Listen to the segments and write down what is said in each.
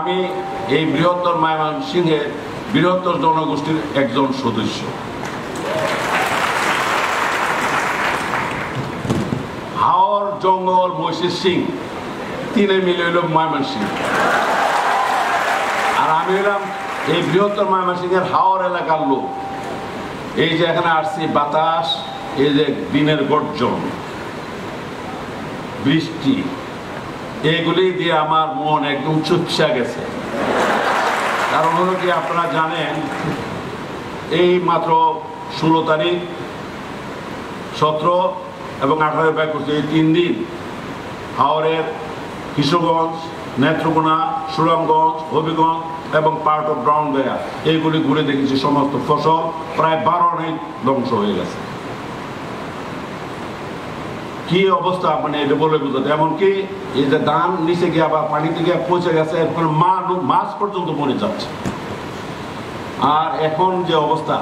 আমি এই বৃহত্তর ময়মনসিংহের বৃহত্তর জনগোষ্ঠীর একজন সদস্য। হাওর জঙ্গল মহিষের সিং তিনে মিলে হইল ময়মনসিংহ। আর আমি হইলাম এই বৃহত্তর ময়মনসিংহের হাওর এলাকার লোক। এই যে এখানে আসছি, বাতাস, এই যে দিনের গর্জন, বৃষ্টি, এগুলি দিয়ে আমার মন একদম চুপসা গেছে। কারণ হলো কি, আপনারা জানেন এই মাত্র 16 তারিখ, 17 এবং 18 করছে, এই 3 দিন হাওরের কিশোরগঞ্জ, নেত্রকোনা, সুনামগঞ্জ, হবিগঞ্জ এবং পার্ট অফ ব্রাউনবাড়িয়া এইগুলি ঘুরে দেখেছি। সমস্ত ফসল প্রায় 12 অনেক ধ্বংস হয়ে গেছে। কি অবস্থা মানে এটা বলে বুঝতে, এমনকি এই যে ধান নিচে গিয়ে আবার পানিতে গিয়ে পৌঁছে গেছে, এরপরে মাছ পর্যন্ত মরে যাচ্ছে। আর এখন যে অবস্থা,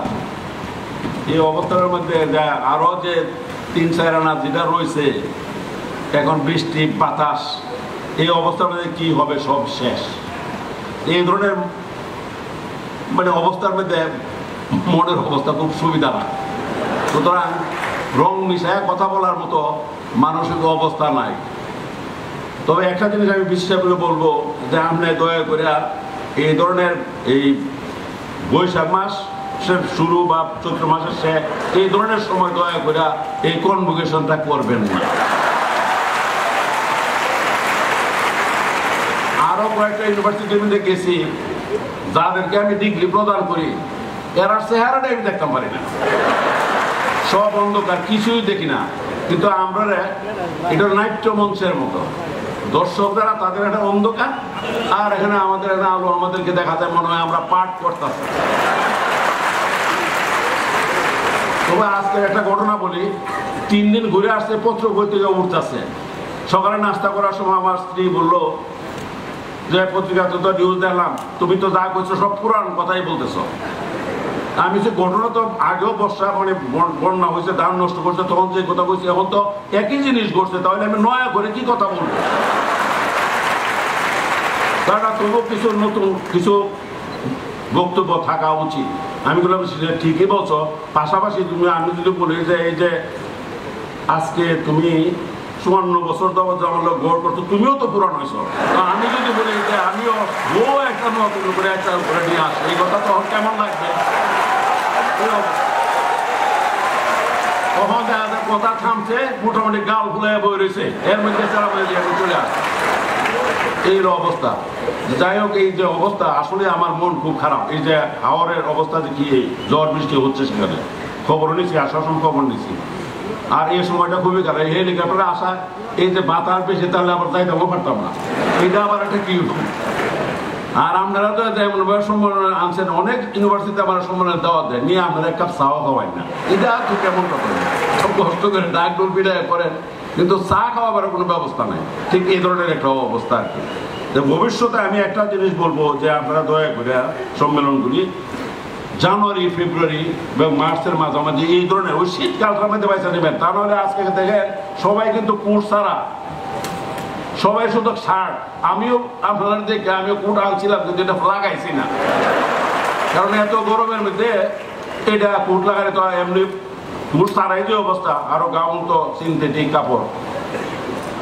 এই অবস্থার মধ্যে আরো যে 3-4 আনা যেটা রয়েছে, এখন বৃষ্টি বাতাস, এই অবস্থার মধ্যে কি হবে, সব শেষ। এই ধরনের মানে অবস্থার মধ্যে মনের অবস্থা খুব সুবিধা না। সুতরাং রং মিশায় কথা বলার মতো মানসিক অবস্থা নাই। তবে একটা জিনিস আমি বিশ্বাস করে বলবো যে আপনি দয়া করে এই ধরনের এই বৈশাখ মাস শুরু বা চৈত্র মাসের শেষ, এই ধরনের সময় দয়া করে এই কনভোকেশনটা করবেন না। আরো কয়েকটা ইউনিভার্সিটির মধ্যে গেছি, যাদেরকে আমি ডিগ্রি প্রদান করি, এরা চেহারাটা আমি দেখতে পারি না, সব অন্ধকার, কিছুই দেখি না। কিন্তু আমরা এটা নাট্য মঞ্চের মতো, দর্শকরা তাদের একটা অন্ধকার, আর এখানে আমাদের একটা আলো, আমাদেরকে দেখা যায় মনে হয় আমরা পাঠ করতেছি। তবে আজকের একটা ঘটনা বলি, 3 দিন ঘুরে আসছে, পত্র পত্রিকা উঠতেছে। সকালে নাস্তা করার সময় আমার স্ত্রী বললো যে পত্রিকাতে তো নিউজ দেখলাম, তুমি তো যা করছো সব পুরান কথাই বলতেছো। আমি যে ঘটনা তো আগেও বর্ষা মানে বন্যা হয়েছে, ধান নষ্ট করছে, তখন যে কথা বলছি, এখন তো একই জিনিস ঘটছে, তাহলে আমি নয়া করে কি কথা বলবো? তারা তবু কিছু নতুন কিছু বক্তব্য থাকা উচিত। আমি বললাম ঠিকই বলছো, পাশাপাশি তুমি, আমি যদি বলি যে এই যে আজকে তুমি 54 বছর যেমন গড় করছো, তুমিও তো পুরান হয়েছো, আমি যদি বলি যে আমিও একটা নতুন করে একটা করে নিয়ে আসি, এই কথা তখন কেমন লাগবে? তখন দেখা যায় কথা থামছে, মোটামুটি গাল ফুলে বই রয়েছে, এর মধ্যে চলে আসে, এই অবস্থা। যাই হোক, এই যে অবস্থা, আসলে আমার মন খুব খারাপ। এই যে হাওরের অবস্থা যে কি ঝড় বৃষ্টি হচ্ছে, সেখানে খবর নিচ্ছি, আসার সময় খবর নিচ্ছি। আর এই সময়টা খুবই খারাপ, হেলিকপ্টারে আসা, এই যে বাতাস বেশি, তাহলে আবার যাইতেও পারতাম না, এটা আবার একটা কি। আর আপনারা তো যেমন সম্মেলন আনছেন, অনেক ইউনিভার্সিটিতে আমার সম্মেলনের দাওয়াত দেয়, নিয়ে আপনারা এক কাপ চাও খাওয়াই না, এটা তো কেমন কথা? সব কষ্ট করে ডাক ডোল পিঠায় করেন, কিন্তু চা খাওয়াবার কোনো ব্যবস্থা নাই। ঠিক এই ধরনের একটা অবস্থা আর কি। ভবিষ্যতে আমি একটা জিনিস বলবো যে আপনারা দয়া করে সম্মেলনগুলি জানুয়ারি, ফেব্রুয়ারি এবং মার্চের মাঝামাঝি এই ধরনের ওই শীতকালটার মধ্যে পয়সা নেবেন। তা নাহলে আজকে দেখেন সবাই কিন্তু কোট ছাড়া, সবাই শুধু শার্ট। আমিও আপনাদের দেখে আমিও কোট আনছিলাম, কিন্তু এটা লাগাইছি না, কারণ এত গরমের মধ্যে এটা কোট লাগালে তো এমনি কোট ছাড়াই যে অবস্থা, আরো গাউন তো সিনথেটিক কাপড়।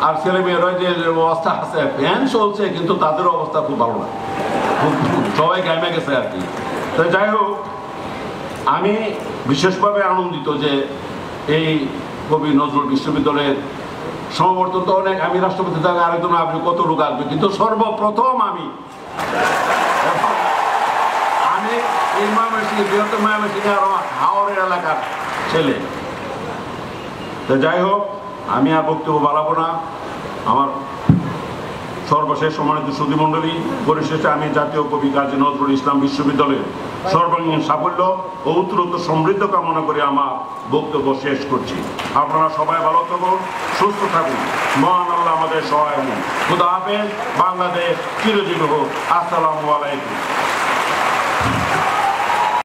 আর ছেলে মেয়েরা যে অবস্থা আছে, ফ্যান চলছে কিন্তু তাদের অবস্থা খুব ভালো না, সবাই গাইমে গেছে আর কি। তো যাই হোক, আমি বিশেষভাবে আনন্দিত যে এই কবি নজরুল বিশ্ববিদ্যালয়ের সমবর্তন তো অনেক, আমি রাষ্ট্রপতি থাকা আরেকজন আপনি কত লোক আসবে, কিন্তু সর্বপ্রথম আমি এই ময়মনসিংহ, বৃহত্তর ময়মনসিংহ আর হাওরের এলাকার ছেলে। তো যাই হোক, আমি আর বক্তব্য বাড়াবো না। আমার সর্বশেষ সম্মানিত সুধীমণ্ডলী, পরিশেষে আমি জাতীয় কবি কাজী নজরুল ইসলাম বিশ্ববিদ্যালয়ের সর্বাঙ্গীন সাফল্য ও উত্তরোত্তর সমৃদ্ধ কামনা করে আমার বক্তব্য শেষ করছি। আপনারা সবাই ভালো থাকুন, সুস্থ থাকুন, মহান আল্লাহ আমাদের সহায় হোক। খুদা হাফেজ। বাংলাদেশ চিরজীবী হোক। আসসালামু আলাইকুম।